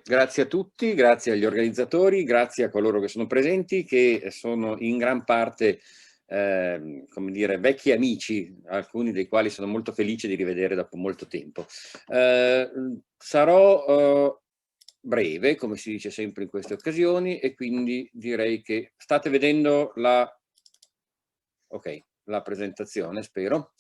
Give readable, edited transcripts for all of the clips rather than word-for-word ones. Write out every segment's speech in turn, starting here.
Grazie a tutti, grazie agli organizzatori, grazie a coloro che sono presenti, che sono in gran parte, come dire, vecchi amici, alcuni dei quali sono molto felice di rivedere dopo molto tempo. Sarò breve, come si dice sempre in queste occasioni, e quindi direi che state vedendo la presentazione, spero.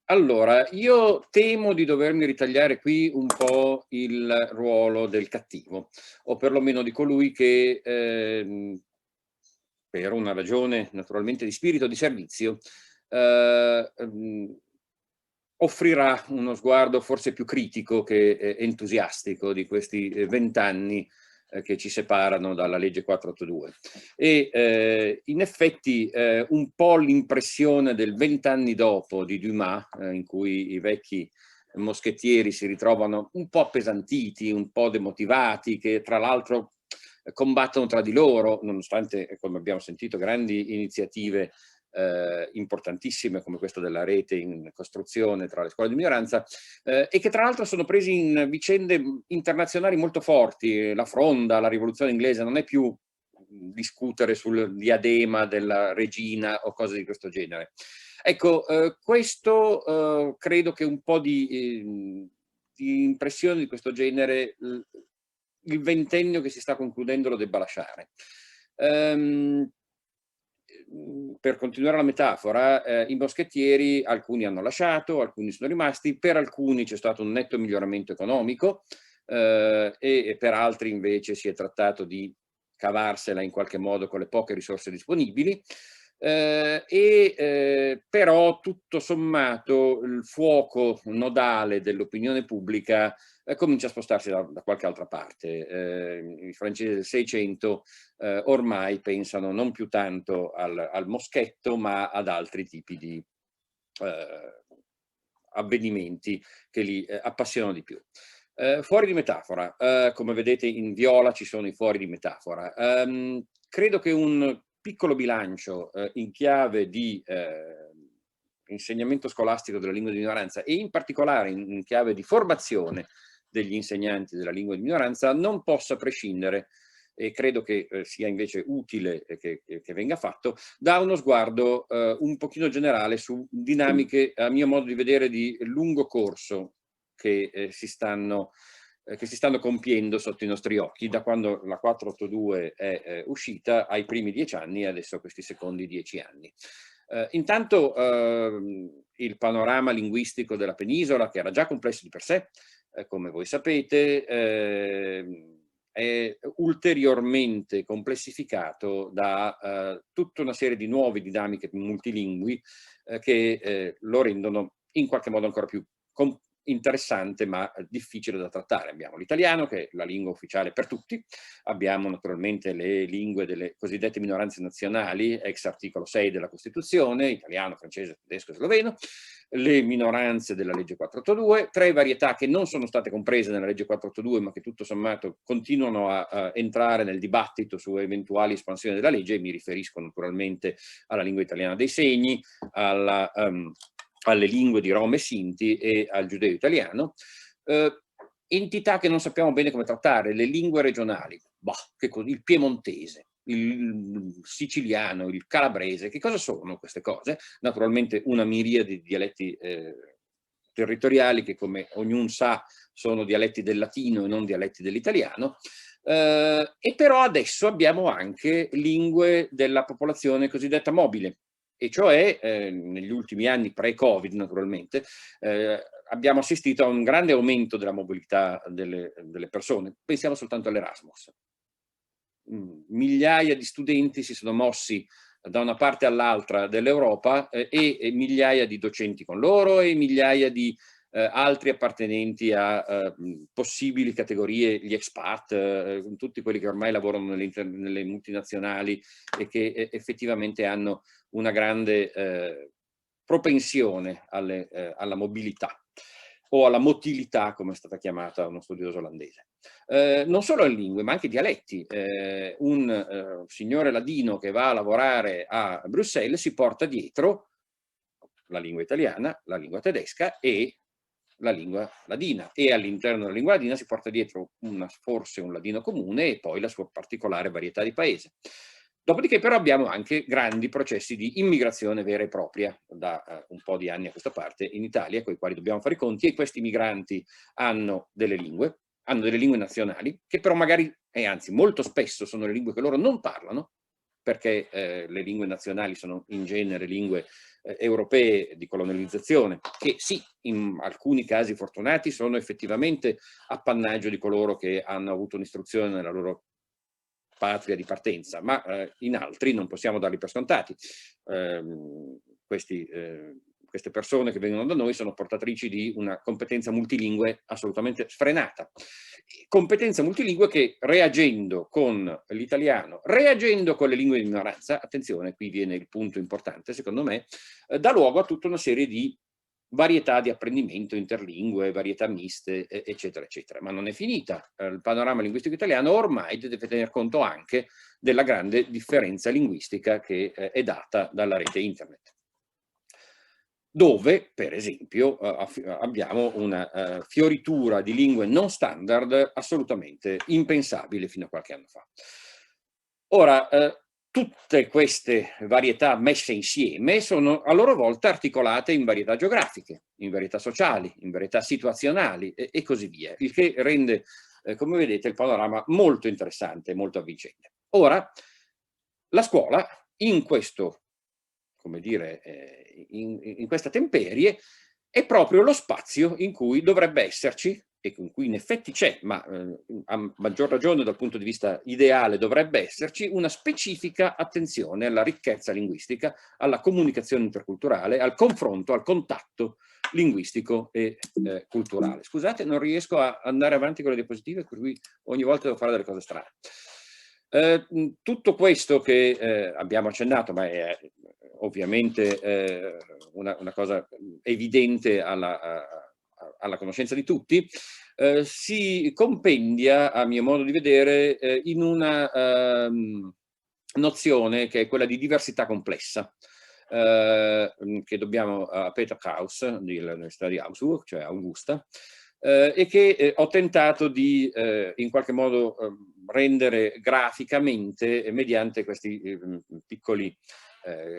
Allora, io temo di dovermi ritagliare qui un po' il ruolo del cattivo, o perlomeno di colui che, per una ragione naturalmente di spirito di servizio, offrirà uno sguardo forse più critico che entusiastico di questi 20 anni che ci separano dalla legge 482. E in effetti un po' l'impressione del 20 anni dopo di Dumas, in cui i vecchi moschettieri si ritrovano un po' appesantiti, un po' demotivati, che tra l'altro combattono tra di loro, nonostante, come abbiamo sentito, grandi iniziative importantissime come questa della rete in costruzione tra le scuole di minoranza, e che tra l'altro sono presi in vicende internazionali molto forti. La Fronda, la rivoluzione inglese, non è più discutere sul diadema della regina o cose di questo genere. Ecco, questo credo che un po' di impressioni di questo genere il ventennio che si sta concludendo lo debba lasciare. Per continuare la metafora, i moschettieri, alcuni hanno lasciato, alcuni sono rimasti, per alcuni c'è stato un netto miglioramento economico e per altri invece si è trattato di cavarsela in qualche modo con le poche risorse disponibili. Però tutto sommato il fuoco nodale dell'opinione pubblica comincia a spostarsi da qualche altra parte. I francesi del Seicento ormai pensano non più tanto al moschetto, ma ad altri tipi di avvenimenti che li appassionano di più. Fuori di metafora, come vedete in viola ci sono i fuori di metafora. Credo che un piccolo bilancio in chiave di insegnamento scolastico della lingua di minoranza e in particolare in chiave di formazione degli insegnanti della lingua di minoranza non possa prescindere, e credo che sia invece utile che venga fatto, da uno sguardo un pochino generale su dinamiche, a mio modo di vedere, di lungo corso che si stanno compiendo sotto i nostri occhi, da quando la 482 è uscita ai primi 10 anni e adesso a questi secondi 10 anni. Intanto il panorama linguistico della penisola, che era già complesso di per sé, come voi sapete, è ulteriormente complessificato da tutta una serie di nuove dinamiche multilingui che lo rendono in qualche modo ancora più interessante ma difficile da trattare. Abbiamo l'italiano, che è la lingua ufficiale per tutti, abbiamo naturalmente le lingue delle cosiddette minoranze nazionali, ex articolo 6 della Costituzione, italiano, francese, tedesco e sloveno, le minoranze della legge 482, 3 varietà che non sono state comprese nella legge 482 ma che tutto sommato continuano a entrare nel dibattito su eventuali espansioni della legge, e mi riferisco naturalmente alla lingua italiana dei segni, alle lingue di Rom e Sinti e al giudeo italiano. Entità che non sappiamo bene come trattare, le lingue regionali, il piemontese, il siciliano, il calabrese, che cosa sono queste cose? Naturalmente una miriade di dialetti territoriali che, come ognuno sa, sono dialetti del latino e non dialetti dell'italiano. E però adesso abbiamo anche lingue della popolazione cosiddetta mobile, e cioè negli ultimi anni pre-Covid naturalmente abbiamo assistito a un grande aumento della mobilità delle persone. Pensiamo soltanto all'Erasmus. Migliaia di studenti si sono mossi da una parte all'altra dell'Europa e migliaia di docenti con loro e migliaia di altri appartenenti a possibili categorie, gli expat, tutti quelli che ormai lavorano nelle multinazionali e che effettivamente hanno una grande propensione alla mobilità o alla motilità, come è stata chiamata uno studioso olandese. Non solo in lingue, ma anche dialetti. Un signore ladino che va a lavorare a Bruxelles si porta dietro la lingua italiana, la lingua tedesca e la lingua ladina, e all'interno della lingua ladina si porta dietro forse un ladino comune e poi la sua particolare varietà di paese. Dopodiché però abbiamo anche grandi processi di immigrazione vera e propria da un po' di anni a questa parte in Italia, con i quali dobbiamo fare i conti, e questi migranti hanno delle lingue nazionali, che però magari, e anzi molto spesso sono le lingue che loro non parlano, perché le lingue nazionali sono in genere lingue europee di colonializzazione, che sì, in alcuni casi fortunati sono effettivamente appannaggio di coloro che hanno avuto un'istruzione nella loro patria di partenza, ma in altri non possiamo darli per scontati. Queste persone che vengono da noi sono portatrici di una competenza multilingue assolutamente sfrenata. Competenza multilingue che, reagendo con l'italiano, reagendo con le lingue di minoranza, attenzione, qui viene il punto importante secondo me, dà luogo a tutta una serie di varietà di apprendimento, interlingue, varietà miste, eccetera, eccetera. Ma non è finita. Il panorama linguistico italiano ormai deve tener conto anche della grande differenza linguistica che è data dalla rete internet, dove, per esempio, abbiamo una fioritura di lingue non standard assolutamente impensabile fino a qualche anno fa. Ora, tutte queste varietà messe insieme sono a loro volta articolate in varietà geografiche, in varietà sociali, in varietà situazionali e così via, il che rende, come vedete, il panorama molto interessante, molto avvincente. Ora, la scuola in questo, come dire, in questa temperie, è proprio lo spazio in cui dovrebbe esserci, e in cui in effetti c'è, ma a maggior ragione dal punto di vista ideale dovrebbe esserci, una specifica attenzione alla ricchezza linguistica, alla comunicazione interculturale, al confronto, al contatto linguistico e culturale. Scusate, non riesco a andare avanti con le diapositive, per cui ogni volta devo fare delle cose strane. Tutto questo che abbiamo accennato, ma è ovviamente una cosa evidente alla conoscenza di tutti, si compendia, a mio modo di vedere, in una nozione che è quella di diversità complessa, che dobbiamo a Peter Krauss, dell'Università di Augsburg, cioè Augusta, e che ho tentato di in qualche modo rendere graficamente mediante questi piccoli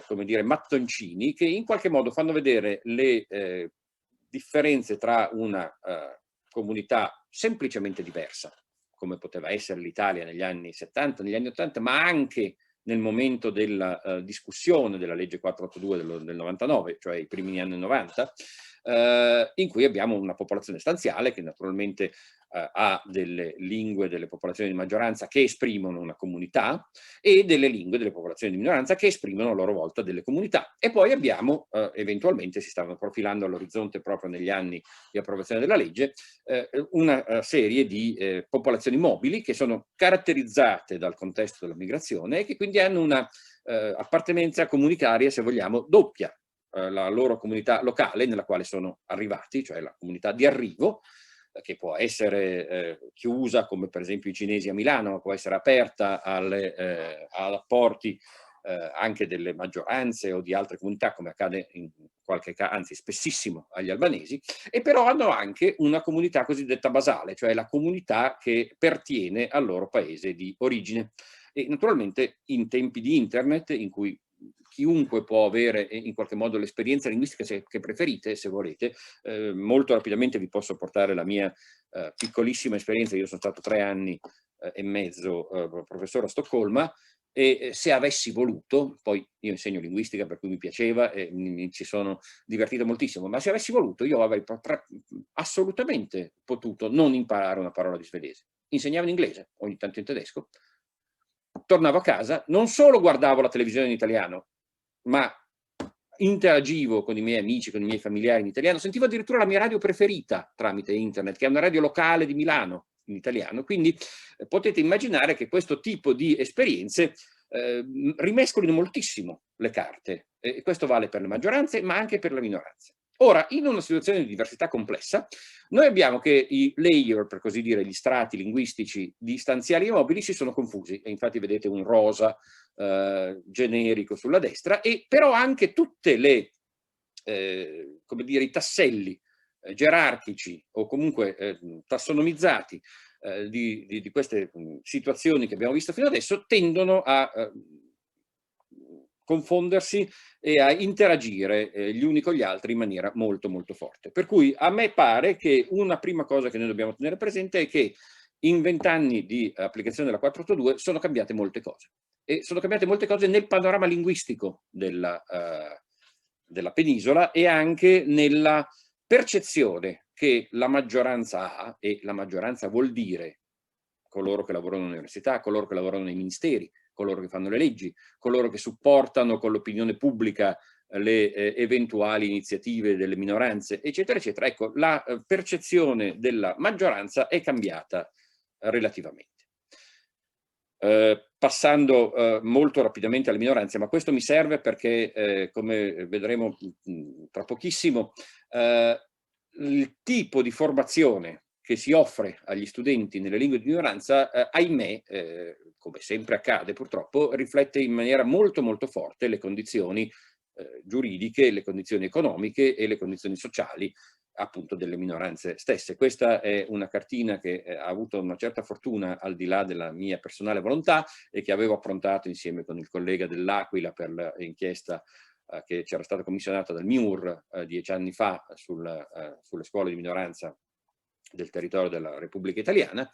come dire, mattoncini che in qualche modo fanno vedere le differenze tra una comunità semplicemente diversa, come poteva essere l'Italia negli anni 70, negli anni 80, ma anche nel momento della discussione della legge 482 del 99, cioè i primi anni 90, in cui abbiamo una popolazione stanziale che naturalmente ha delle lingue delle popolazioni di maggioranza che esprimono una comunità e delle lingue delle popolazioni di minoranza che esprimono a loro volta delle comunità. E poi abbiamo, eventualmente si stavano profilando all'orizzonte proprio negli anni di approvazione della legge, una serie di popolazioni mobili che sono caratterizzate dal contesto della migrazione e che quindi hanno una appartenenza comunitaria, se vogliamo, doppia. La loro comunità locale nella quale sono arrivati, cioè la comunità di arrivo, che può essere chiusa, come per esempio i cinesi a Milano, può essere aperta ad apporti anche delle maggioranze o di altre comunità, come accade in qualche caso, anzi spessissimo agli albanesi, e però hanno anche una comunità cosiddetta basale, cioè la comunità che pertiene al loro paese di origine. E naturalmente in tempi di internet, in cui chiunque può avere in qualche modo l'esperienza linguistica che preferite, se volete, molto rapidamente vi posso portare la mia piccolissima esperienza. Io sono stato 3 anni e mezzo professore a Stoccolma, e se avessi voluto, poi io insegno linguistica per cui mi piaceva e mi ci sono divertito moltissimo, ma se avessi voluto io avrei assolutamente potuto non imparare una parola di svedese. Insegnavo in inglese, ogni tanto in tedesco, tornavo a casa, non solo guardavo la televisione in italiano, ma interagivo con i miei amici, con i miei familiari in italiano, sentivo addirittura la mia radio preferita tramite internet, che è una radio locale di Milano in italiano, quindi potete immaginare che questo tipo di esperienze rimescolino moltissimo le carte, e questo vale per le maggioranze ma anche per le minoranze. Ora, in una situazione di diversità complessa, noi abbiamo che i layer, per così dire, gli strati linguistici di stanziali e mobili si sono confusi, e infatti vedete un rosa generico sulla destra, e però anche tutte le, come dire, i tasselli gerarchici o comunque tassonomizzati di queste situazioni che abbiamo visto fino adesso tendono a confondersi e a interagire gli uni con gli altri in maniera molto molto forte. Per cui a me pare che una prima cosa che noi dobbiamo tenere presente è che in 20 anni di applicazione della 482 sono cambiate molte cose. E sono cambiate molte cose nel panorama linguistico della penisola e anche nella percezione che la maggioranza ha, e la maggioranza vuol dire coloro che lavorano all'università, coloro che lavorano nei ministeri, coloro che fanno le leggi, coloro che supportano con l'opinione pubblica le eventuali iniziative delle minoranze, eccetera, eccetera. Ecco, la percezione della maggioranza è cambiata relativamente. Passando molto rapidamente alle minoranze, ma questo mi serve perché, come vedremo tra pochissimo, il tipo di formazione che si offre agli studenti nelle lingue di minoranza, ahimè, come sempre accade purtroppo, riflette in maniera molto molto forte le condizioni giuridiche, le condizioni economiche e le condizioni sociali appunto delle minoranze stesse. Questa è una cartina che ha avuto una certa fortuna al di là della mia personale volontà e che avevo approntato insieme con il collega dell'Aquila per l'inchiesta che c'era stata commissionata dal MIUR 10 anni fa sulle scuole di minoranza del territorio della Repubblica Italiana.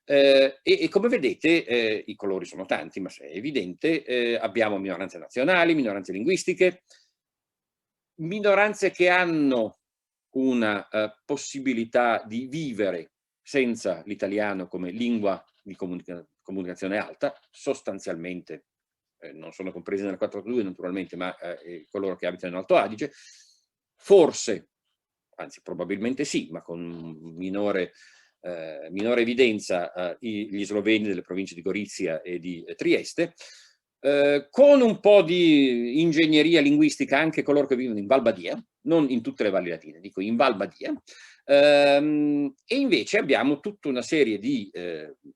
E come vedete i colori sono tanti, ma è evidente, abbiamo minoranze nazionali, minoranze linguistiche, minoranze che hanno una possibilità di vivere senza l'italiano come lingua di comunicazione alta, sostanzialmente non sono compresi nella 482 naturalmente, ma coloro che abitano in Alto Adige, forse, anzi probabilmente sì, ma con minore evidenza gli sloveni delle province di Gorizia e di Trieste, con un po' di ingegneria linguistica anche coloro che vivono in Val Badia, non in tutte le valli latine, dico in Val Badia, e invece abbiamo tutta una serie di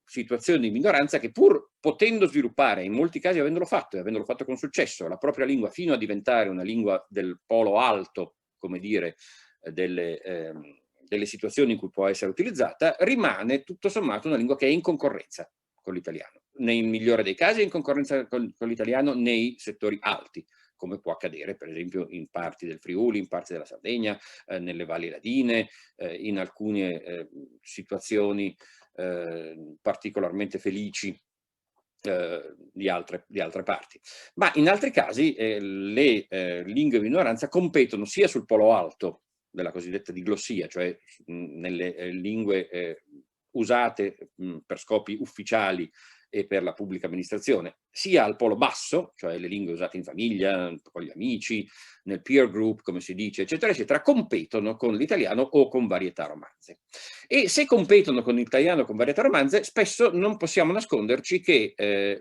situazioni di minoranza che pur potendo sviluppare, in molti casi avendolo fatto e avendolo fatto con successo, la propria lingua fino a diventare una lingua del polo alto, come dire, delle situazioni in cui può essere utilizzata, rimane tutto sommato una lingua che è in concorrenza con l'italiano. Nel migliore dei casi è in concorrenza con l'italiano nei settori alti, come può accadere per esempio in parti del Friuli, in parti della Sardegna, nelle valli ladine, in alcune situazioni particolarmente felici di altre parti. Ma in altri casi le lingue di minoranza competono sia sul polo alto della cosiddetta diglossia, cioè nelle lingue usate per scopi ufficiali e per la pubblica amministrazione, sia al polo basso, cioè le lingue usate in famiglia, con gli amici, nel peer group, come si dice, eccetera, eccetera, competono con l'italiano o con varietà romanze. E se competono con l'italiano o con varietà romanze, spesso non possiamo nasconderci che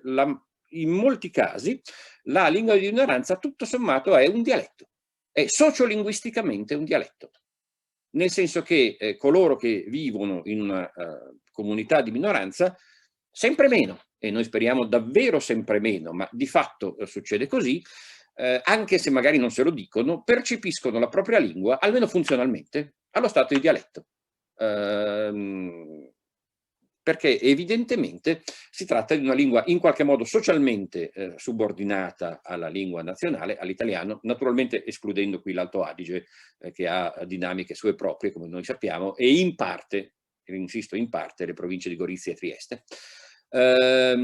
in molti casi la lingua di minoranza tutto sommato è un dialetto, è sociolinguisticamente un dialetto. Nel senso che coloro che vivono in una comunità di minoranza, sempre meno, e noi speriamo davvero sempre meno, ma di fatto succede così, anche se magari non se lo dicono, percepiscono la propria lingua, almeno funzionalmente, allo stato di dialetto. Perché evidentemente si tratta di una lingua in qualche modo socialmente subordinata alla lingua nazionale, all'italiano, naturalmente escludendo qui l'Alto Adige che ha dinamiche sue proprie, come noi sappiamo, e in parte, insisto, in parte le province di Gorizia e Trieste. La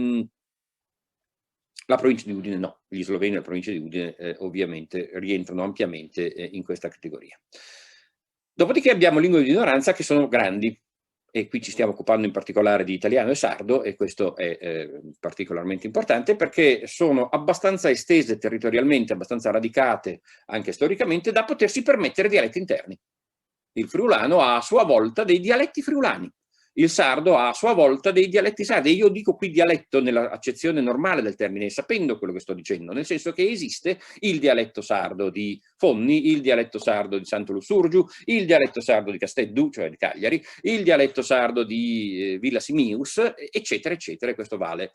provincia di Udine no, gli sloveni della provincia di Udine ovviamente rientrano ampiamente in questa categoria. Dopodiché abbiamo lingue di minoranza che sono grandi, e qui ci stiamo occupando in particolare di italiano e sardo, e questo è particolarmente importante perché sono abbastanza estese territorialmente, abbastanza radicate anche storicamente, da potersi permettere dialetti interni. Il friulano ha a sua volta dei dialetti friulani. il sardo ha a sua volta dei dialetti sardi, e io dico qui dialetto nella accezione normale del termine, sapendo quello che sto dicendo, nel senso che esiste il dialetto sardo di Fonni, il dialetto sardo di Santo Lussurgiu, il dialetto sardo di Casteddu, cioè di Cagliari, il dialetto sardo di Villa Simius, eccetera, eccetera, e questo vale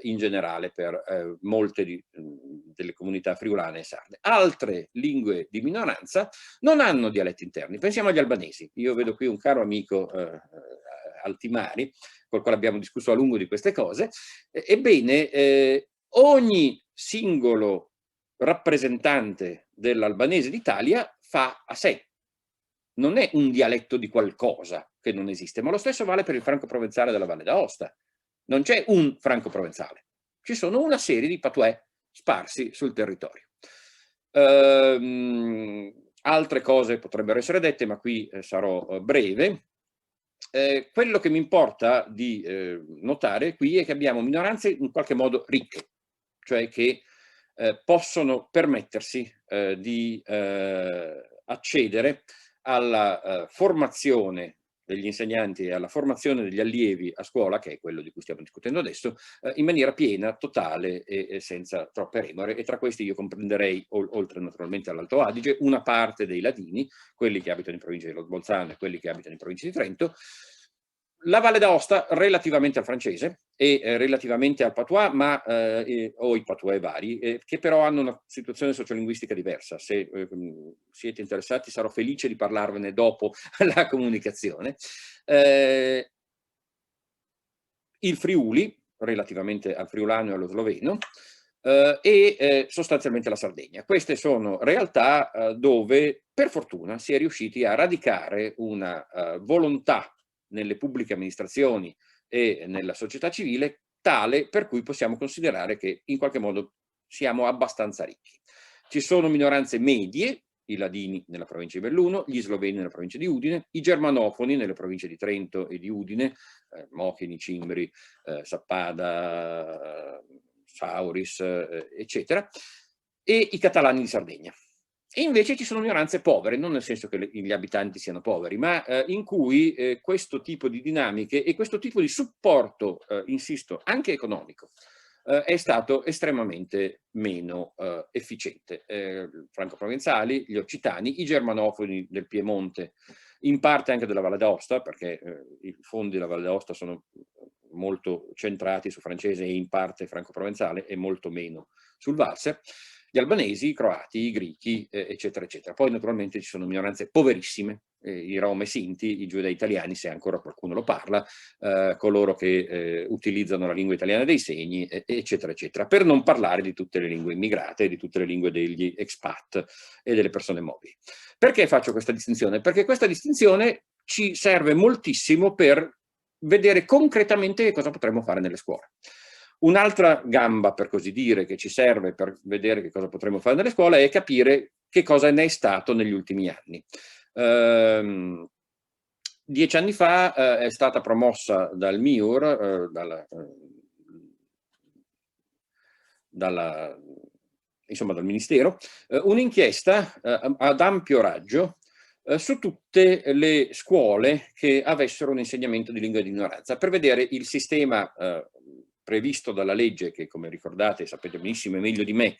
in generale per molte delle comunità friulane e sarde. Altre lingue di minoranza non hanno dialetti interni, pensiamo agli albanesi. Io vedo qui un caro amico Altimari, col quale abbiamo discusso a lungo di queste cose. Ebbene, ogni singolo rappresentante dell'albanese d'Italia fa a sé. Non è un dialetto di qualcosa che non esiste, ma lo stesso vale per il franco-provenzale della Valle d'Aosta. Non c'è un franco-provenzale, ci sono una serie di patois sparsi sul territorio. Altre cose potrebbero essere dette, ma qui sarò breve. Quello che mi importa di notare qui è che abbiamo minoranze in qualche modo ricche, cioè che possono permettersi di accedere alla formazione degli insegnanti e alla formazione degli allievi a scuola, che è quello di cui stiamo discutendo adesso, in maniera piena, totale e senza troppe remore. E tra questi io comprenderei, oltre naturalmente all'Alto Adige, una parte dei ladini, quelli che abitano in provincia di Bolzano e quelli che abitano in provincia di Trento, la Valle d'Aosta relativamente al francese e relativamente al patois, ma, o i patois vari, che però hanno una situazione sociolinguistica diversa. Se siete interessati sarò felice di parlarvene dopo la comunicazione. Il Friuli, relativamente al friulano e allo sloveno, e sostanzialmente la Sardegna. Queste sono realtà dove per fortuna si è riusciti a radicare una volontà nelle pubbliche amministrazioni e nella società civile tale per cui possiamo considerare che in qualche modo siamo abbastanza ricchi. Ci sono minoranze medie, i ladini nella provincia di Belluno, gli sloveni nella provincia di Udine, i germanofoni nelle province di Trento e di Udine, Mochini, Cimbri, Sappada, Sauris, eccetera, e i catalani di Sardegna. E invece ci sono minoranze povere, non nel senso che gli abitanti siano poveri, ma in cui questo tipo di dinamiche e questo tipo di supporto, insisto, anche economico, è stato estremamente meno efficiente. Franco-provenzali, gli occitani, i germanofoni del Piemonte, in parte anche della Valle d'Aosta, perché i fondi della Valle d'Aosta sono molto centrati su francese e in parte franco-provenzale e molto meno sul valse, gli albanesi, i croati, i greci, eccetera, eccetera. Poi naturalmente ci sono minoranze poverissime, i rom e sinti, i giudei italiani, se ancora qualcuno lo parla, coloro che utilizzano la lingua italiana dei segni, eccetera, eccetera, per non parlare di tutte le lingue immigrate, di tutte le lingue degli expat e delle persone mobili. Perché faccio questa distinzione? Perché questa distinzione ci serve moltissimo per vedere concretamente che cosa potremmo fare nelle scuole. Un'altra gamba, per così dire, che ci serve per vedere che cosa potremmo fare nelle scuole è capire che cosa ne è stato negli ultimi anni. 10 anni fa è stata promossa dal MIUR, insomma dal Ministero, un'inchiesta ad ampio raggio su tutte le scuole che avessero un insegnamento di lingua di minoranza, per vedere il sistema previsto dalla legge, che come ricordate, sapete benissimo e meglio di me,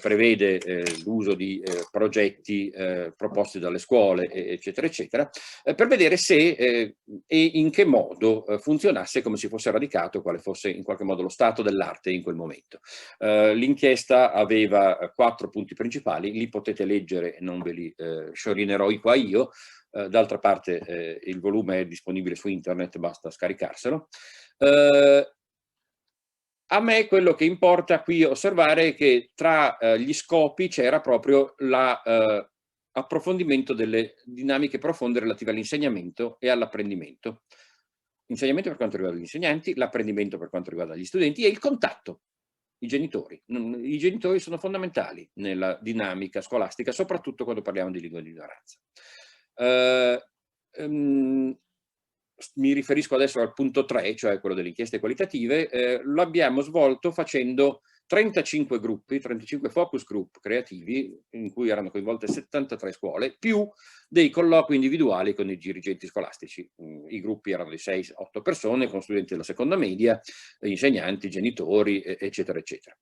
prevede l'uso di progetti proposti dalle scuole, eccetera, eccetera, per vedere se e in che modo funzionasse, come si fosse radicato, quale fosse in qualche modo lo stato dell'arte in quel momento. L'inchiesta aveva 4 punti principali, li potete leggere, non ve li sciorinerò qua io, d'altra parte il volume è disponibile su internet, basta scaricarselo. A me quello che importa qui osservare è che tra gli scopi c'era proprio l'approfondimento delle dinamiche profonde relative all'insegnamento e all'apprendimento. L'insegnamento per quanto riguarda gli insegnanti, l'apprendimento per quanto riguarda gli studenti e il contatto, i genitori. I genitori sono fondamentali nella dinamica scolastica, soprattutto quando parliamo di lingua di minoranza. mi riferisco adesso al punto 3, cioè quello delle inchieste qualitative, lo abbiamo svolto facendo 35 gruppi, 35 focus group creativi, in cui erano coinvolte 73 scuole, più dei colloqui individuali con i dirigenti scolastici. I gruppi erano di 6-8 persone, con studenti della seconda media, insegnanti, genitori, eccetera, eccetera.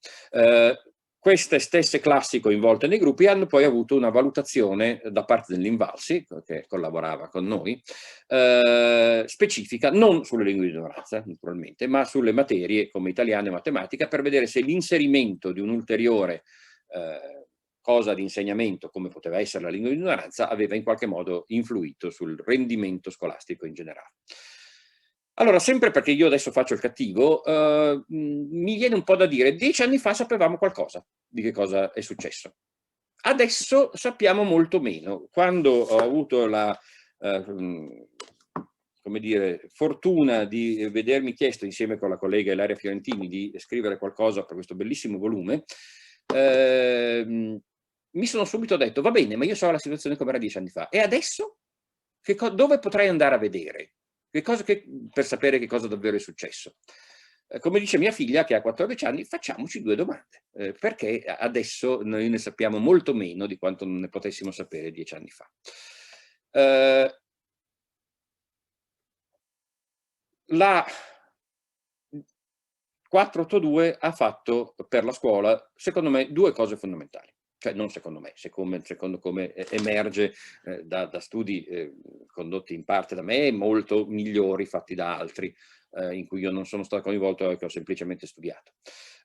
Queste stesse classi coinvolte nei gruppi hanno poi avuto una valutazione da parte dell'Invalsi, che collaborava con noi, specifica non sulle lingue di minoranza, naturalmente, ma sulle materie come italiano e matematica, per vedere se l'inserimento di un'ulteriore cosa di insegnamento, come poteva essere la lingua di minoranza, aveva in qualche modo influito sul rendimento scolastico in generale. Allora, sempre perché io adesso faccio il cattivo, mi viene un po' da dire, 10 anni fa sapevamo qualcosa di che cosa è successo. Adesso sappiamo molto meno. Quando ho avuto la, come dire, fortuna di vedermi chiesto insieme con la collega Ilaria Fiorentini di scrivere qualcosa per questo bellissimo volume, mi sono subito detto, va bene, ma io so la situazione come era 10 anni fa. E adesso? Dove potrei andare a vedere? Per sapere che cosa davvero è successo. Come dice mia figlia, che ha 14 anni, facciamoci 2 domande, perché adesso noi ne sappiamo molto meno di quanto non ne potessimo sapere 10 anni fa. La 482 ha fatto per la scuola, secondo me, 2 cose fondamentali. Cioè non secondo me, secondo come emerge da studi condotti in parte da me, molto migliori fatti da altri, in cui io non sono stato coinvolto e che ho semplicemente studiato.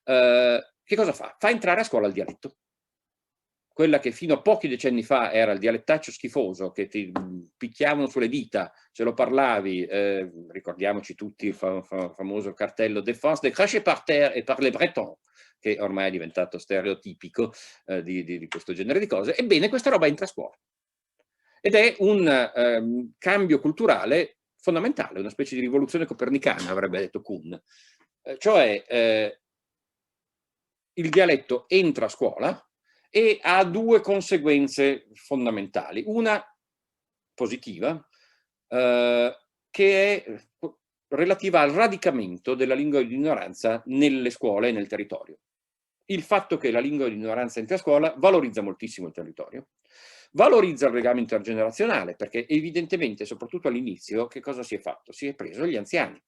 Che cosa fa? Fa entrare a scuola il dialetto. Quella che fino a pochi decenni fa era il dialettaccio schifoso, che ti picchiavano sulle dita, se lo parlavi, ricordiamoci tutti il famoso cartello «Défense de cracher par terre et par les bretons», che ormai è diventato stereotipico di questo genere di cose. Ebbene, questa roba entra a scuola. Ed è un cambio culturale fondamentale, una specie di rivoluzione copernicana, avrebbe detto Kuhn. Cioè, il dialetto entra a scuola e ha 2 conseguenze fondamentali. Una positiva, che è relativa al radicamento della lingua di minoranza nelle scuole e nel territorio. Il fatto che la lingua di minoranza entri a scuola valorizza moltissimo il territorio, valorizza il legame intergenerazionale, perché evidentemente, soprattutto all'inizio, che cosa si è fatto? Si è preso gli anziani,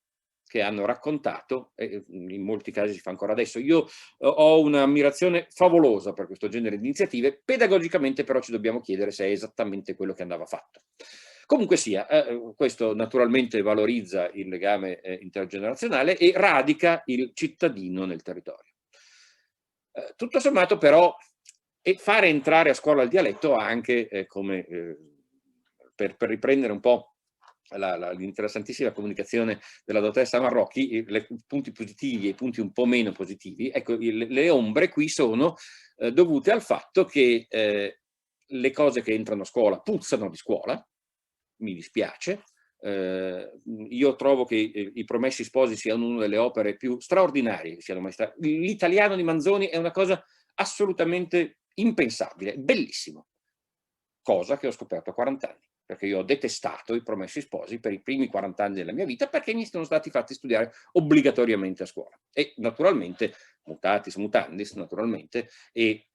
che hanno raccontato, e in molti casi si fa ancora adesso. Io ho un'ammirazione favolosa per questo genere di iniziative, pedagogicamente però ci dobbiamo chiedere se è esattamente quello che andava fatto. Comunque sia, questo naturalmente valorizza il legame intergenerazionale e radica il cittadino nel territorio. Tutto sommato però, fare entrare a scuola il dialetto ha anche, come per riprendere un po' l'interessantissima comunicazione della dottoressa Marrocchi, i punti positivi e i punti un po' meno positivi, ecco, le ombre qui sono dovute al fatto che le cose che entrano a scuola puzzano di scuola, mi dispiace. Io trovo che I Promessi Sposi siano una delle opere più straordinarie che siano mai state. L'italiano di Manzoni è una cosa assolutamente impensabile, bellissimo, cosa che ho scoperto a 40 anni, perché io ho detestato I Promessi Sposi per i primi 40 anni della mia vita, perché mi sono stati fatti studiare obbligatoriamente a scuola e naturalmente, mutatis mutandis naturalmente, e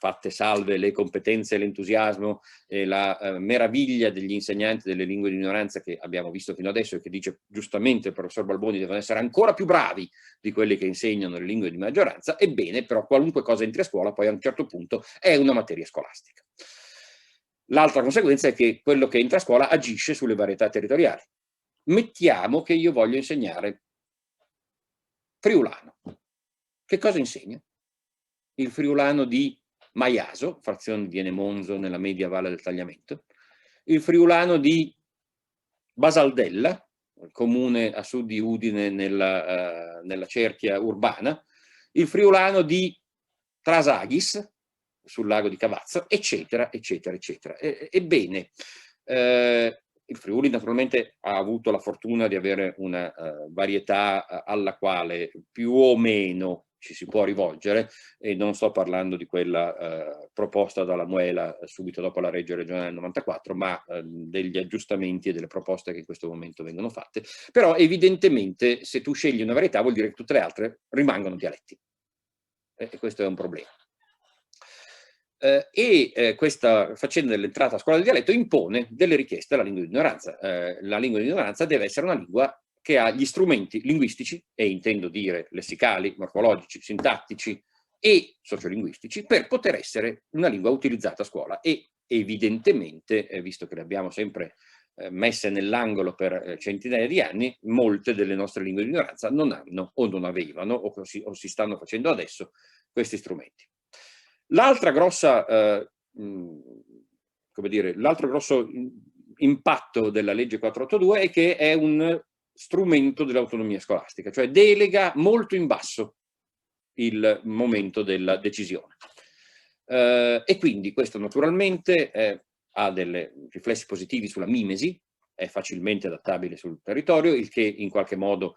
fatte salve le competenze, l'entusiasmo e la meraviglia degli insegnanti delle lingue di minoranza che abbiamo visto fino adesso e che dice giustamente il professor Balboni devono essere ancora più bravi di quelli che insegnano le lingue di maggioranza. Ebbene, però qualunque cosa entri a scuola poi a un certo punto è una materia scolastica. L'altra conseguenza è che quello che entra a scuola agisce sulle varietà territoriali. Mettiamo che io voglio insegnare friulano. Che cosa insegno? Il friulano di Maiaso, frazione di Enemonzo nella media valle del Tagliamento, il friulano di Basaldella, comune a sud di Udine nella cerchia urbana, il friulano di Trasaghis, sul lago di Cavazzo, eccetera, eccetera, eccetera. Ebbene, Il Friuli naturalmente ha avuto la fortuna di avere una varietà alla quale più o meno ci si può rivolgere, e non sto parlando di quella proposta dalla Muela subito dopo la legge regionale del 94, ma degli aggiustamenti e delle proposte che in questo momento vengono fatte. Però evidentemente se tu scegli una varietà vuol dire che tutte le altre rimangono dialetti, e questo è un problema. Questa faccenda dell'entrata a scuola del dialetto impone delle richieste alla lingua di minoranza. La lingua di minoranza deve essere una lingua che ha gli strumenti linguistici, e intendo dire lessicali, morfologici, sintattici e sociolinguistici, per poter essere una lingua utilizzata a scuola. E evidentemente, visto che le abbiamo sempre messe nell'angolo per centinaia di anni, molte delle nostre lingue di minoranza non hanno o non avevano o si stanno facendo adesso questi strumenti. L'altra grossa, come dire, l'altro grosso impatto della legge 482 è che è un strumento dell'autonomia scolastica, cioè delega molto in basso il momento della decisione. E quindi questo naturalmente ha dei riflessi positivi sulla mimesi, è facilmente adattabile sul territorio, il che in qualche modo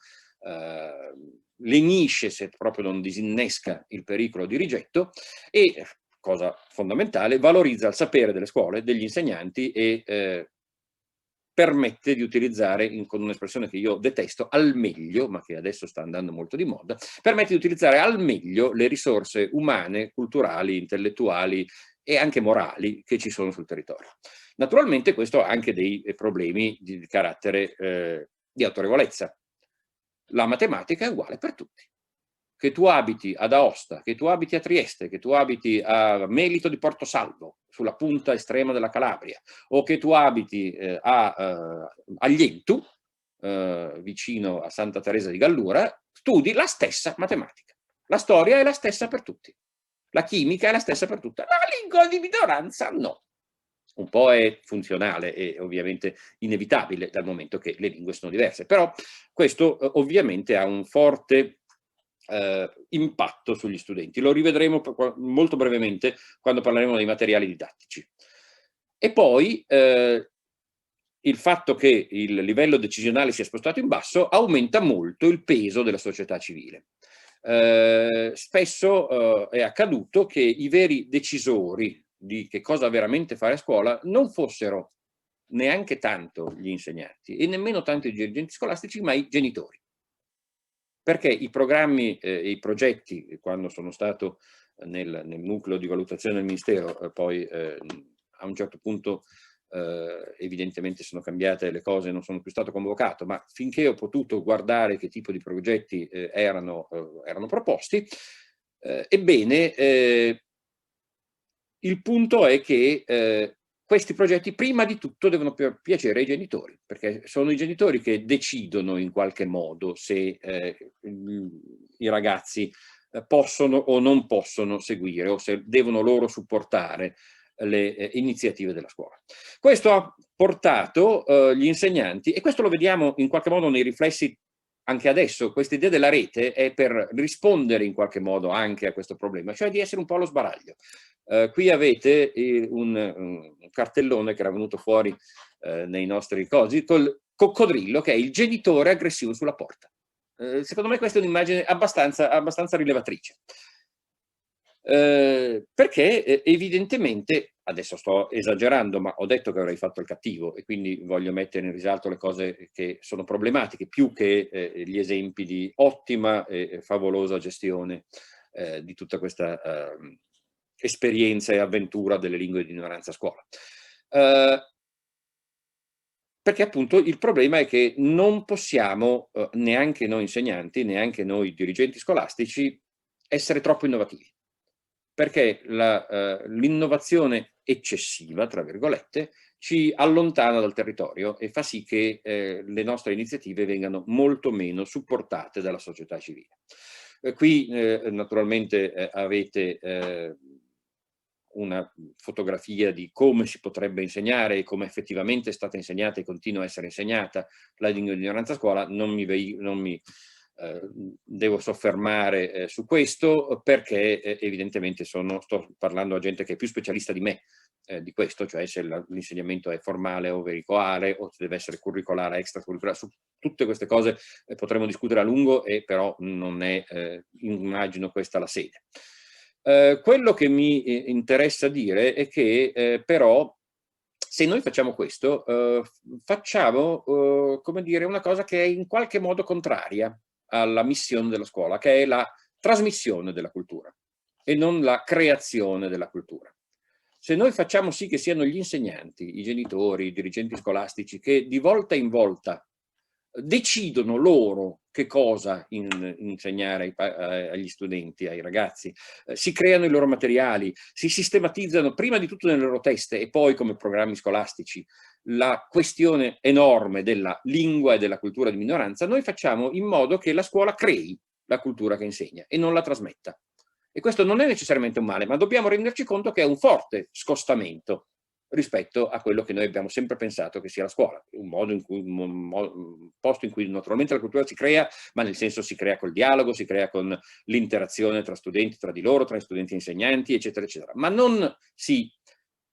lenisce, se proprio non disinnesca, il pericolo di rigetto, e, cosa fondamentale, valorizza il sapere delle scuole, degli insegnanti, e permette di utilizzare, con un'espressione che io detesto, al meglio, ma che adesso sta andando molto di moda, permette di utilizzare al meglio le risorse umane, culturali, intellettuali e anche morali che ci sono sul territorio. Naturalmente questo ha anche dei problemi di carattere di autorevolezza. La matematica è uguale per tutti. Che tu abiti ad Aosta, che tu abiti a Trieste, che tu abiti a Melito di Portosalvo, sulla punta estrema della Calabria, o che tu abiti aGlientu, vicino a Santa Teresa di Gallura, studi la stessa matematica. La storia è la stessa per tutti. La chimica è la stessa per tutti. La lingua di minoranza no. Un po' è funzionale e ovviamente inevitabile dal momento che le lingue sono diverse, però questo ovviamente ha un forte impatto sugli studenti. Lo rivedremo molto brevemente quando parleremo dei materiali didattici. E poi il fatto che il livello decisionale sia spostato in basso aumenta molto il peso della società civile. Spesso è accaduto che i veri decisori di che cosa veramente fare a scuola non fossero neanche tanto gli insegnanti e nemmeno tanto i dirigenti scolastici, ma i genitori. Perché i programmi e i progetti, quando sono stato nel nucleo di valutazione del Ministero, poi a un certo punto evidentemente sono cambiate le cose, non sono più stato convocato, ma finché ho potuto guardare che tipo di progetti erano proposti, ebbene, il punto è che questi progetti prima di tutto devono piacere ai genitori, perché sono i genitori che decidono in qualche modo se i ragazzi possono o non possono seguire, o se devono loro supportare le iniziative della scuola. Questo ha portato gli insegnanti, e questo lo vediamo in qualche modo nei riflessi anche adesso, questa idea della rete è per rispondere in qualche modo anche a questo problema, cioè di essere un po' allo sbaraglio. Qui avete un cartellone che era venuto fuori nei nostri cosi, col coccodrillo che è il genitore aggressivo sulla porta. Secondo me questa è un'immagine abbastanza rilevatrice. Perché evidentemente, adesso sto esagerando, ma ho detto che avrei fatto il cattivo e quindi voglio mettere in risalto le cose che sono problematiche più che gli esempi di ottima e favolosa gestione di tutta questa esperienza e avventura delle lingue di minoranza a scuola. Perché appunto il problema è che non possiamo, neanche noi insegnanti, neanche noi dirigenti scolastici, essere troppo innovativi. Perché l'innovazione eccessiva, tra virgolette, ci allontana dal territorio e fa sì che le nostre iniziative vengano molto meno supportate dalla società civile. Qui naturalmente avete una fotografia di come si potrebbe insegnare e come effettivamente è stata insegnata e continua a essere insegnata la lingua di minoranza a scuola. Non mi devo soffermare su questo perché evidentemente sto parlando a gente che è più specialista di me di questo, cioè se l'insegnamento è formale o vericoare o se deve essere curricolare, extracurricolare. Su tutte queste cose potremo discutere a lungo, e però non è, immagino, questa la sede. Quello che mi interessa dire è che però se noi facciamo questo, facciamo, come dire, una cosa che è in qualche modo contraria alla missione della scuola, che è la trasmissione della cultura e non la creazione della cultura. Se noi facciamo sì che siano gli insegnanti, i genitori, i dirigenti scolastici che di volta in volta decidono loro che cosa insegnare agli studenti, ai ragazzi, si creano i loro materiali, si sistematizzano prima di tutto nelle loro teste e poi come programmi scolastici la questione enorme della lingua e della cultura di minoranza, noi facciamo in modo che la scuola crei la cultura che insegna e non la trasmetta. E questo non è necessariamente un male, ma dobbiamo renderci conto che è un forte scostamento rispetto a quello che noi abbiamo sempre pensato che sia la scuola, un posto in cui naturalmente la cultura si crea, ma nel senso si crea col dialogo, si crea con l'interazione tra studenti, tra di loro, tra studenti e insegnanti, eccetera, eccetera, ma non si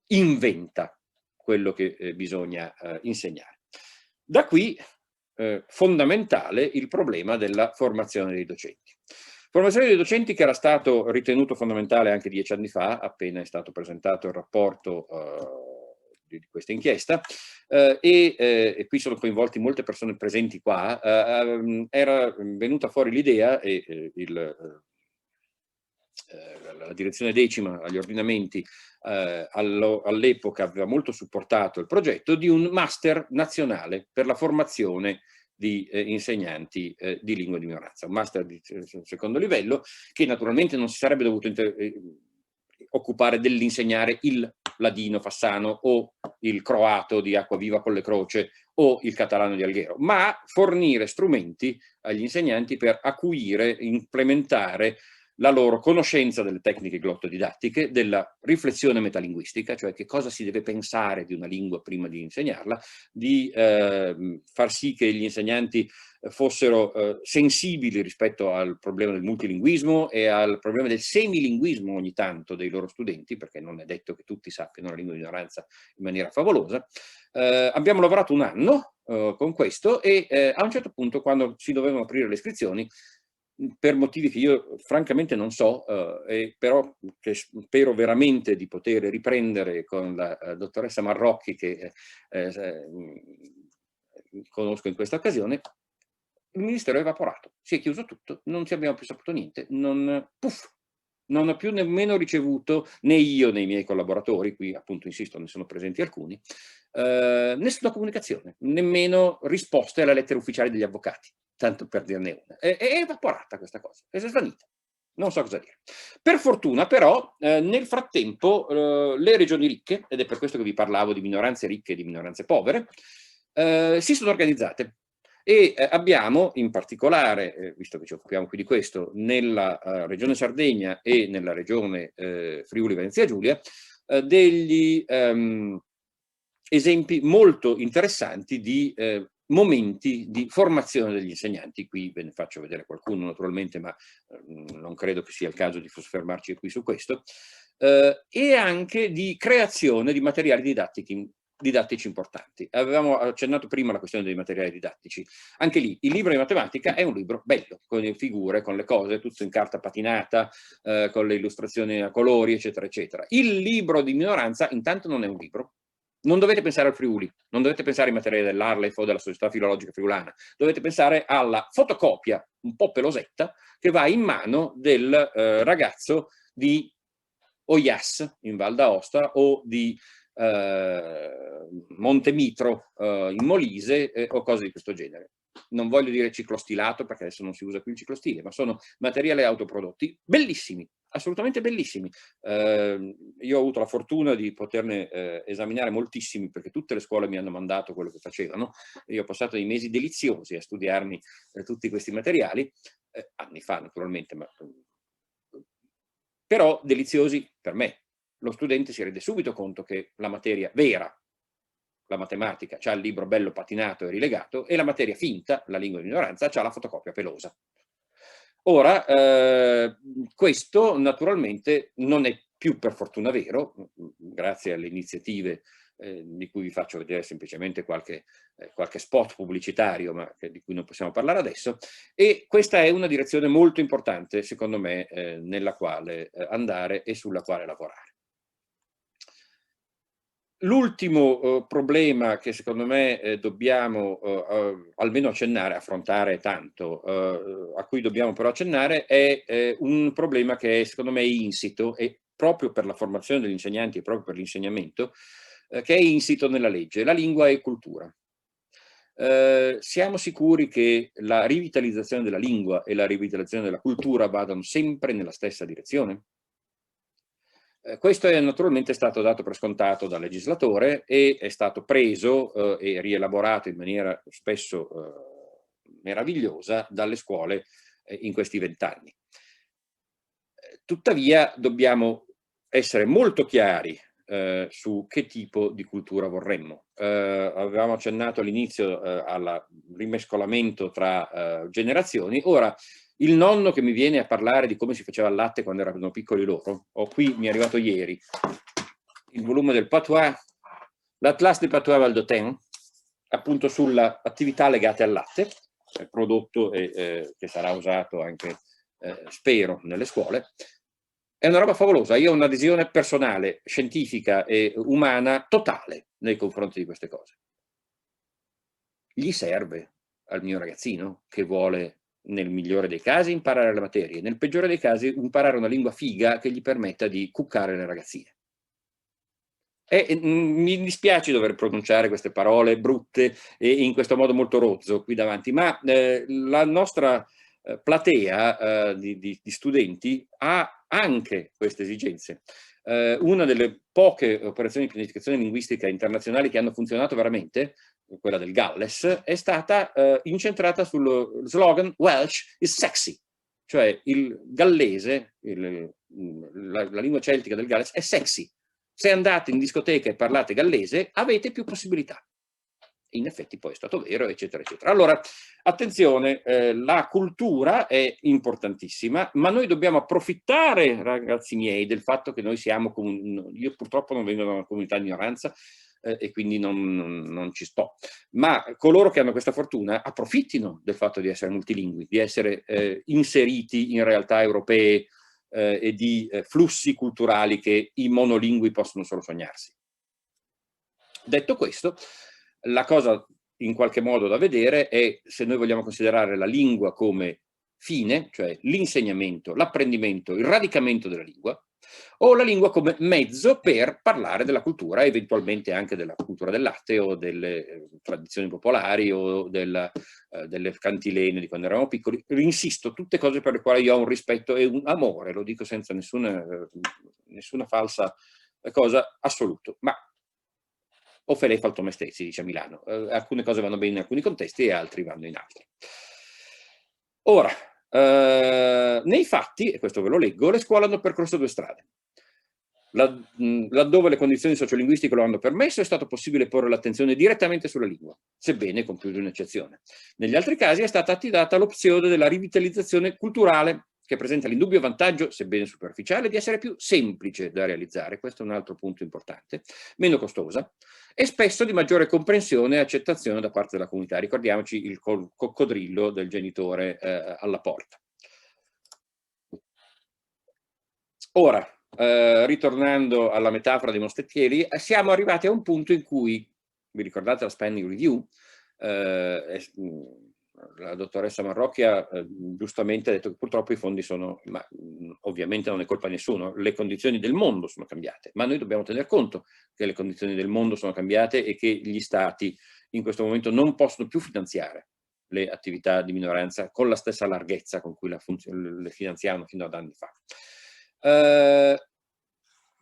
inventa quello che bisogna insegnare. Da qui fondamentale il problema della formazione dei docenti. Formazione dei docenti che era stato ritenuto fondamentale anche 10 anni fa, appena è stato presentato il rapporto di questa inchiesta, e qui sono coinvolti molte persone presenti qua, era venuta fuori l'idea, e la direzione 10ª agli ordinamenti all'epoca aveva molto supportato il progetto di un master nazionale per la formazione di insegnanti di lingua di minoranza, un master di secondo livello che naturalmente non si sarebbe dovuto occupare dell'insegnare il ladino Fassano o il croato di Acquaviva Colle Croce o il catalano di Alghero, ma fornire strumenti agli insegnanti per acuire, implementare la loro conoscenza delle tecniche glottodidattiche, della riflessione metalinguistica, cioè che cosa si deve pensare di una lingua prima di insegnarla, di far sì che gli insegnanti fossero sensibili rispetto al problema del multilinguismo e al problema del semilinguismo ogni tanto dei loro studenti, perché non è detto che tutti sappiano la lingua di minoranza in maniera favolosa. Abbiamo lavorato un anno con questo e a un certo punto, quando si dovevano aprire le iscrizioni, per motivi che io francamente non so, però che spero veramente di poter riprendere con la dottoressa Marrocchi, che conosco in questa occasione, il Ministero è evaporato, si è chiuso tutto, non ci abbiamo più saputo niente, non ho più nemmeno ricevuto, né io né i miei collaboratori, qui appunto insisto ne sono presenti alcuni, nessuna comunicazione, nemmeno risposte alle lettere ufficiali degli avvocati, tanto per dirne una. È evaporata questa cosa, è svanita. Non so cosa dire. Per fortuna però nel frattempo le regioni ricche, ed è per questo che vi parlavo di minoranze ricche e di minoranze povere, si sono organizzate. E abbiamo in particolare, visto che ci occupiamo qui di questo, nella regione Sardegna e nella regione Friuli Venezia Giulia, degli esempi molto interessanti di momenti di formazione degli insegnanti. Qui ve ne faccio vedere qualcuno naturalmente, ma non credo che sia il caso di soffermarci qui su questo, e anche di creazione di materiali didattici importanti. Avevamo accennato prima alla questione dei materiali didattici. Anche lì, il libro di matematica è un libro bello, con le figure, con le cose, tutto in carta patinata, con le illustrazioni a colori, eccetera, eccetera. Il libro di minoranza, intanto, non è un libro. Non dovete pensare al Friuli, non dovete pensare ai materiali dell'Arlef o della Società Filologica Friulana, dovete pensare alla fotocopia un po' pelosetta che va in mano del ragazzo di Oias in Val d'Aosta o di Montemitro in Molise o cose di questo genere. Non voglio dire ciclostilato perché adesso non si usa più il ciclostile, ma sono materiali autoprodotti bellissimi, assolutamente bellissimi. Io ho avuto la fortuna di poterne esaminare moltissimi perché tutte le scuole mi hanno mandato quello che facevano. Io ho passato dei mesi deliziosi a studiarmi tutti questi materiali, anni fa naturalmente, ma però deliziosi per me. Lo studente si rende subito conto che la materia vera, la matematica, c'ha il libro bello patinato e rilegato, e la materia finta, la lingua di minoranza, c'ha la fotocopia pelosa. Ora, questo naturalmente non è più per fortuna vero, grazie alle iniziative di cui vi faccio vedere semplicemente qualche spot pubblicitario, ma di cui non possiamo parlare adesso, e questa è una direzione molto importante, secondo me, nella quale andare e sulla quale lavorare. L'ultimo problema che secondo me dobbiamo almeno accennare, affrontare tanto, a cui dobbiamo però accennare, è un problema che è secondo me insito, e proprio per la formazione degli insegnanti e proprio per l'insegnamento, che è insito nella legge: la lingua e cultura. Siamo sicuri che la rivitalizzazione della lingua e la rivitalizzazione della cultura vadano sempre nella stessa direzione? Questo è naturalmente stato dato per scontato dal legislatore e è stato preso e rielaborato in maniera spesso meravigliosa dalle scuole in questi 20 anni. Tuttavia dobbiamo essere molto chiari su che tipo di cultura vorremmo. Avevamo accennato all'inizio al rimescolamento tra generazioni. Ora, il nonno che mi viene a parlare di come si faceva il latte quando erano piccoli loro, qui mi è arrivato ieri il volume del Patois, l'Atlas des Patois Valdôtains, appunto sulle attività legate al latte, prodotto che sarà usato anche, spero, nelle scuole. È una roba favolosa. Io ho un'adesione personale, scientifica e umana totale nei confronti di queste cose. Gli serve al mio ragazzino, che vuole nel migliore dei casi imparare le materie, nel peggiore dei casi imparare una lingua figa che gli permetta di cuccare le ragazzine. Mi dispiace dover pronunciare queste parole brutte e in questo modo molto rozzo qui davanti, ma la nostra platea di studenti ha anche queste esigenze. Una delle poche operazioni di pianificazione linguistica internazionali che hanno funzionato veramente, quella del Galles, è stata incentrata sullo slogan "Welsh is sexy", cioè il gallese, la lingua celtica del Galles è sexy. Se andate in discoteca e parlate gallese avete più possibilità. In effetti poi è stato vero, eccetera, eccetera. Allora, attenzione, la cultura è importantissima, ma noi dobbiamo approfittare, ragazzi miei, del fatto che noi siamo, io purtroppo non vengo da una comunità di minoranza e quindi non ci sto, ma coloro che hanno questa fortuna approfittino del fatto di essere multilingui, di essere inseriti in realtà europee e di flussi culturali che i monolingui possono solo sognarsi. Detto questo, la cosa in qualche modo da vedere è se noi vogliamo considerare la lingua come fine, cioè l'insegnamento, l'apprendimento, il radicamento della lingua, o la lingua come mezzo per parlare della cultura, eventualmente anche della cultura del latte o delle tradizioni popolari o delle cantilene di quando eravamo piccoli. Insisto, tutte cose per le quali io ho un rispetto e un amore, lo dico senza nessuna falsa cosa, assoluto. Ma o fe lei fa il tuo mestiere, si dice a Milano. Alcune cose vanno bene in alcuni contesti e altri vanno in altri. Ora, nei fatti, e questo ve lo leggo, le scuole hanno percorso due strade. Laddove le condizioni sociolinguistiche lo hanno permesso, è stato possibile porre l'attenzione direttamente sulla lingua, sebbene con più di un'eccezione. Negli altri casi è stata attivata l'opzione della rivitalizzazione culturale, che presenta l'indubbio vantaggio, sebbene superficiale, di essere più semplice da realizzare, questo è un altro punto importante, meno costosa, e spesso di maggiore comprensione e accettazione da parte della comunità. Ricordiamoci il coccodrillo del genitore alla porta. Ora, ritornando alla metafora dei mostettieri, siamo arrivati a un punto in cui, vi ricordate la spending review, la dottoressa Marrocchia giustamente ha detto che purtroppo i fondi sono, ma ovviamente non è colpa di nessuno, le condizioni del mondo sono cambiate, ma noi dobbiamo tener conto che le condizioni del mondo sono cambiate e che gli stati in questo momento non possono più finanziare le attività di minoranza con la stessa larghezza con cui le finanziavano fino ad anni fa.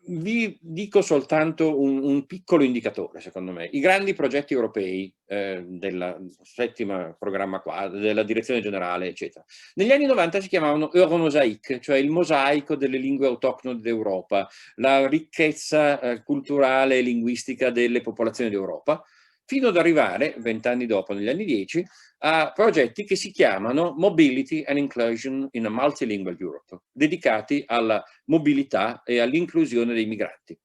Vi dico soltanto un piccolo indicatore, secondo me. I grandi progetti europei della settima programma quadro, della direzione generale, eccetera, negli anni 90 si chiamavano Euromosaic, cioè il mosaico delle lingue autoctone d'Europa, la ricchezza culturale e linguistica delle popolazioni d'Europa. fino ad arrivare, 20 anni dopo, negli anni 10, a progetti che si chiamano Mobility and Inclusion in a Multilingual Europe, dedicati alla mobilità e all'inclusione dei migranti.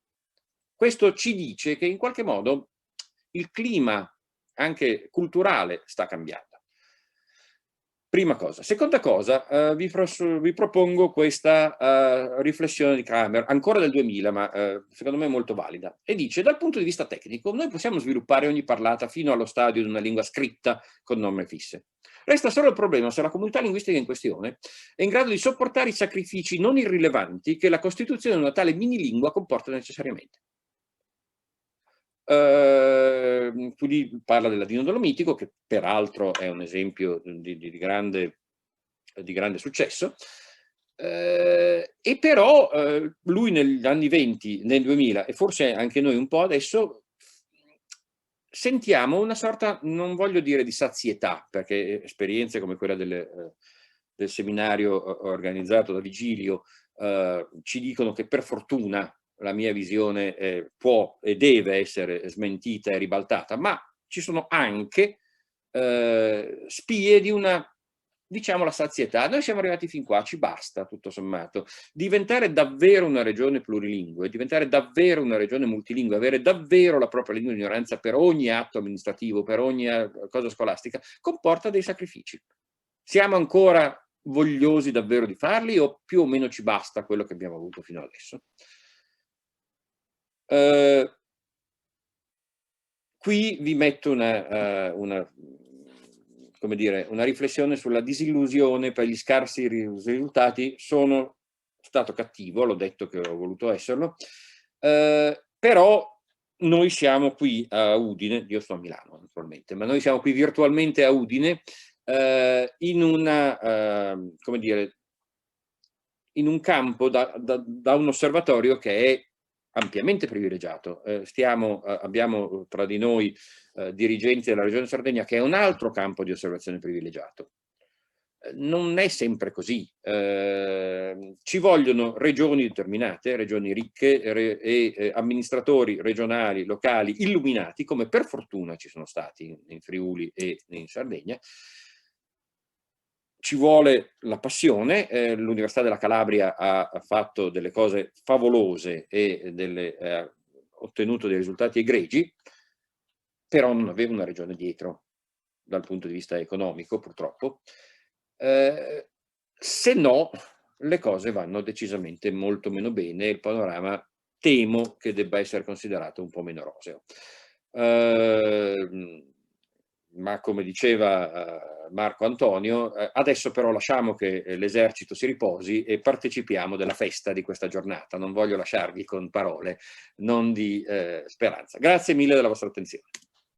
Questo ci dice che in qualche modo il clima anche culturale sta cambiando. Prima cosa. Seconda cosa, vi propongo questa riflessione di Kramer, ancora del 2000, ma secondo me molto valida, e dice: dal punto di vista tecnico, noi possiamo sviluppare ogni parlata fino allo stadio di una lingua scritta con norme fisse. Resta solo il problema se la comunità linguistica in questione è in grado di sopportare i sacrifici non irrilevanti che la costituzione di una tale minilingua comporta necessariamente. Tu lì parla del latino dolomitico, che peraltro è un esempio di grande successo, e però lui negli anni 20, nel 2000 e forse anche noi un po' adesso sentiamo una sorta, non voglio dire di sazietà, perché esperienze come quella del seminario organizzato da Vigilio ci dicono che per fortuna la mia visione può e deve essere smentita e ribaltata, ma ci sono anche spie di una, diciamo, la sazietà. Noi siamo arrivati fin qua, ci basta tutto sommato. Diventare davvero una regione plurilingue, diventare davvero una regione multilingue, avere davvero la propria lingua di minoranza per ogni atto amministrativo, per ogni cosa scolastica, comporta dei sacrifici. Siamo ancora vogliosi davvero di farli o più o meno ci basta quello che abbiamo avuto fino adesso? Qui vi metto come dire, una riflessione sulla disillusione per gli scarsi risultati. Sono stato cattivo, l'ho detto che ho voluto esserlo, però noi siamo qui a Udine, io sto a Milano naturalmente, ma noi siamo qui virtualmente a Udine in una, come dire, in un campo da un osservatorio che è ampiamente privilegiato. Abbiamo tra di noi dirigenti della Regione Sardegna, che è un altro campo di osservazione privilegiato. Non è sempre così. Ci vogliono regioni determinate, regioni ricche e amministratori regionali, locali, illuminati, come per fortuna ci sono stati in Friuli e in Sardegna. Ci vuole la passione, l'Università della Calabria ha fatto delle cose favolose e ha ottenuto dei risultati egregi, però non aveva una regione dietro dal punto di vista economico, purtroppo. Se no, le cose vanno decisamente molto meno bene e il panorama temo che debba essere considerato un po' meno roseo. Ma come diceva Marco Antonio, adesso però lasciamo che l'esercito si riposi e partecipiamo della festa di questa giornata. Non voglio lasciarvi con parole non di speranza. Grazie mille della vostra attenzione.